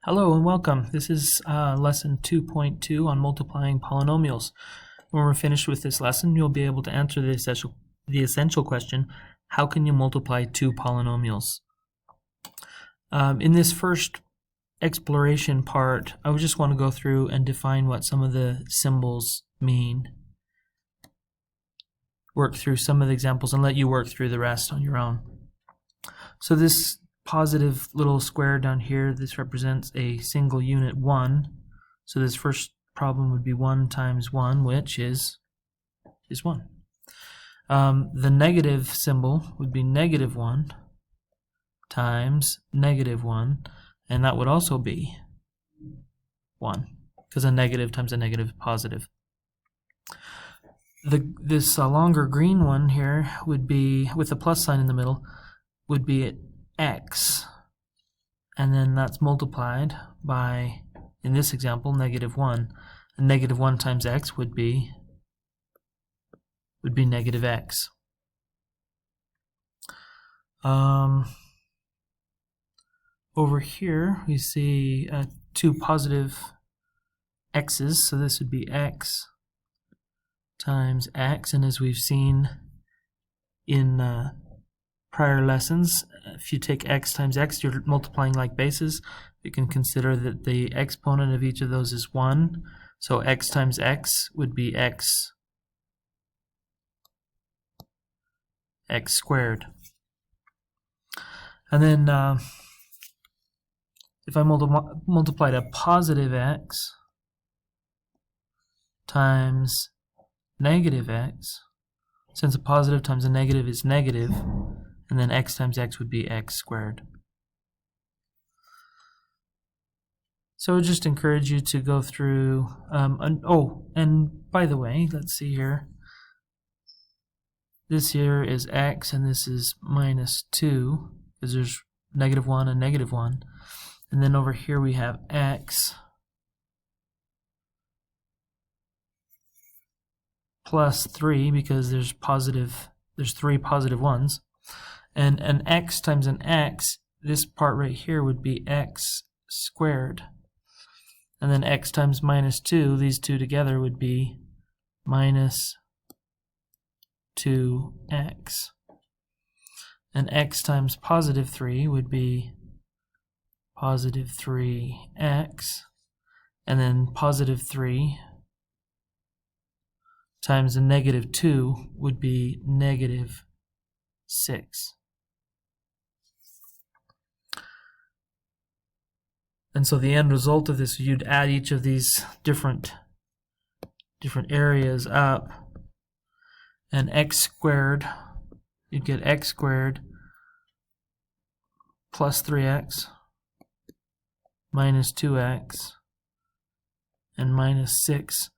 Hello and welcome. This is lesson 2.2 on multiplying polynomials. When we're finished with this lesson, you'll be able to answer the essential question, how can you multiply two polynomials? In this first exploration part, I would just want to go through and define what some of the symbols mean. Work through some of the examples and let you work through the rest on your own. So this positive little square down here, this represents a single unit 1. So this first problem would be 1 times 1, which is 1. The negative symbol would be negative 1 times negative 1, and that would also be 1, because a negative times a negative is positive. This longer green one here would be, with the plus sign in the middle, would be x, and then that's multiplied by, in this example, negative 1. And negative 1 times x would be negative x. Over here we see two positive x's, so this would be x times x, and as we've seen in prior lessons, if you take x times x, you're multiplying like bases. You can consider that the exponent of each of those is 1. So x times x would be x squared. And then if I multiplied a positive x times negative x, since a positive times a negative is negative, and then x times x would be x squared. So I would just encourage you to go through, and by the way, let's see here. This here is x, and this is minus 2, because there's negative 1 and negative 1. And then over here we have x plus 3, because there's 3 positive 1s. And an x times an x, this part right here would be x squared. And then x times minus 2, these two together would be minus 2x. And x times positive 3 would be positive 3x. And then positive 3 times a negative 2 would be negative 6. And so the end result of this, you'd add each of these different areas up, and x squared, you'd get x squared plus 3x minus 2x and minus 6.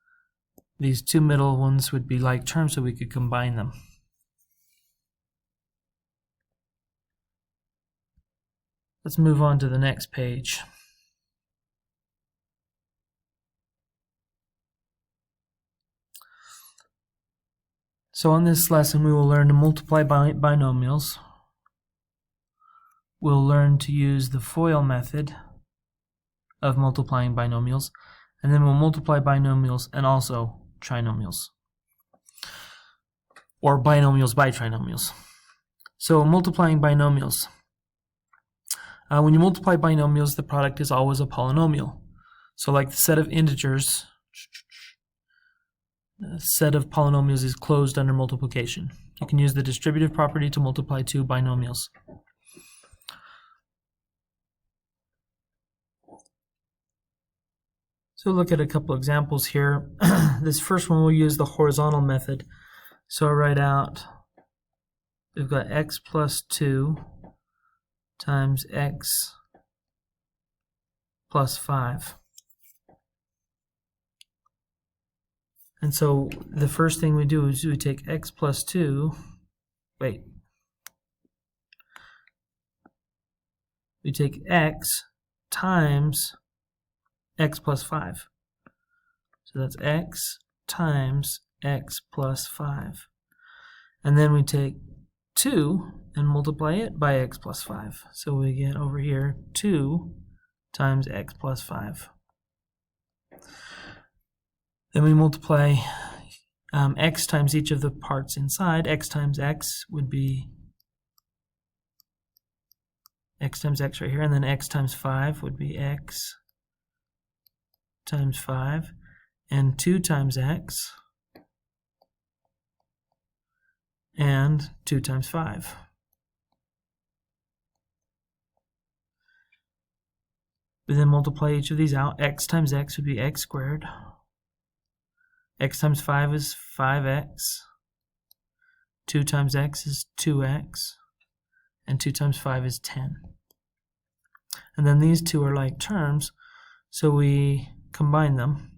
These two middle ones would be like terms, so we could combine them. Let's move on to the next page. So on this lesson we will learn to multiply binomials. We'll learn to use the FOIL method of multiplying binomials, and then we'll multiply binomials and also trinomials, or binomials by trinomials. So multiplying binomials. When you multiply binomials, the product is always a polynomial. So like the set of integers, the set of polynomials is closed under multiplication. You can use the distributive property to multiply two binomials. So look at a couple examples here. This first one we'll use the horizontal method. So I write out, we've got x plus 2 times x plus 5. And so the first thing we do is we take x plus 2, we take x times x plus 5. So that's x times x plus 5. And then we take 2 and multiply it by x plus 5. So we get over here 2 times x plus 5. Then we multiply x times each of the parts inside. X times x would be x times x right here, and then x times 5 would be x times 5, and 2 times x, and 2 times 5. We then multiply each of these out. X times x would be x squared. X times 5 is 5x. 2 times x is 2x. And 2 times 5 is 10. And then these two are like terms, so we combine them.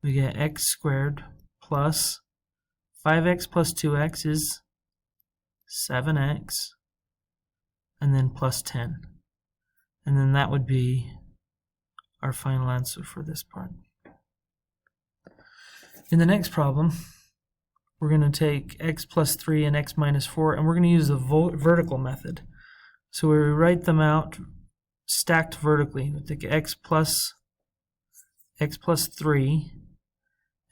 We get x squared plus 5x plus 2x is 7x, and then plus 10. And then that would be our final answer for this part. In the next problem, we're going to take x plus 3 and x minus 4, and we're going to use the vertical method. So we write them out stacked vertically. We take x plus 3,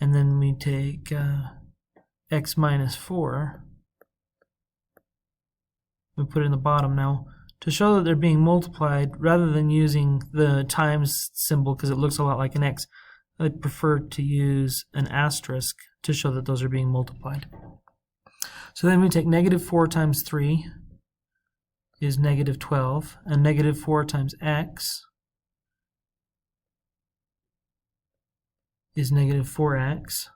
and then we take x minus 4. We put it in the bottom. Now, to show that they're being multiplied, rather than using the times symbol because it looks a lot like an x, I prefer to use an asterisk to show that those are being multiplied. So then we take negative 4 times 3 is negative 12, and negative 4 times x is negative 4x,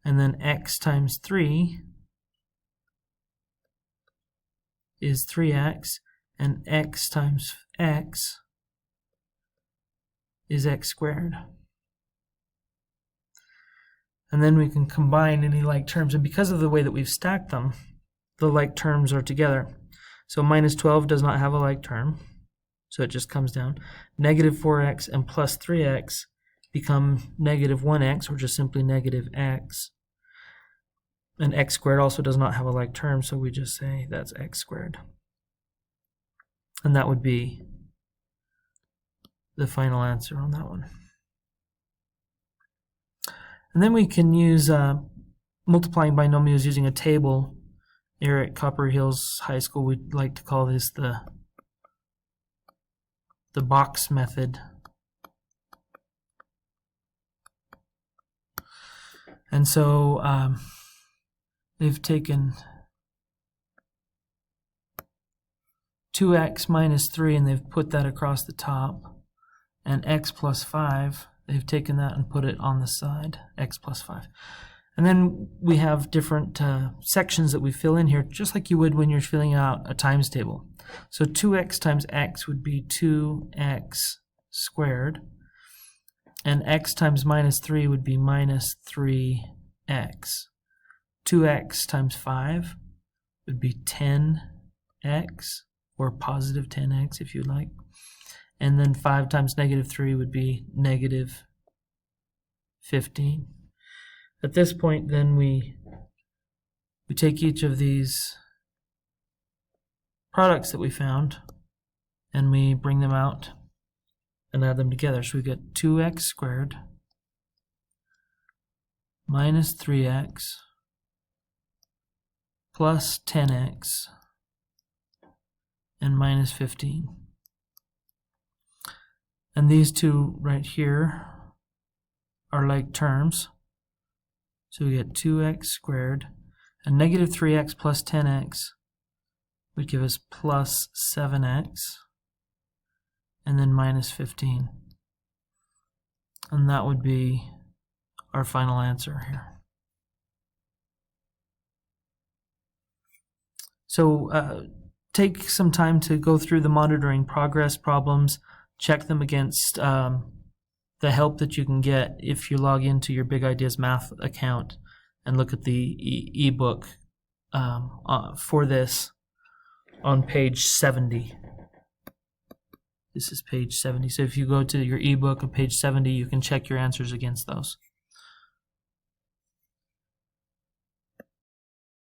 and then x times 3 is 3x, and x times x is x squared. And then we can combine any like terms, and because of the way that we've stacked them, the like terms are together. So minus 12 does not have a like term, so it just comes down. Negative 4x and plus 3x become negative 1x, or just simply negative x. And x squared also does not have a like term, so we just say that's x squared. And that would be the final answer on that one. And then we can use multiplying binomials using a table. Here at Copper Hills High School, we'd like to call this the box method. And so they've taken 2x minus 3 and they've put that across the top, and x plus 5, they've taken that and put it on the side, x plus 5. And then we have different sections that we fill in here, just like you would when you're filling out a times table. So 2x times x would be 2x squared, and x times minus 3 would be minus 3x. 2x times 5 would be 10x, or positive 10x if you'd like. And then 5 times negative 3 would be negative 15. At this point, then we take each of these products that we found and we bring them out and add them together. So we get 2x squared minus 3x plus 10x and minus 15. And these two right here are like terms. So we get 2x squared, and negative 3x plus 10x would give us plus 7x, and then minus 15. And that would be our final answer here. So take some time to go through the monitoring progress problems, check them against the help that you can get if you log into your Big Ideas Math account and look at the ebook for this on page 70. This is page 70. So if you go to your ebook on page 70, you can check your answers against those.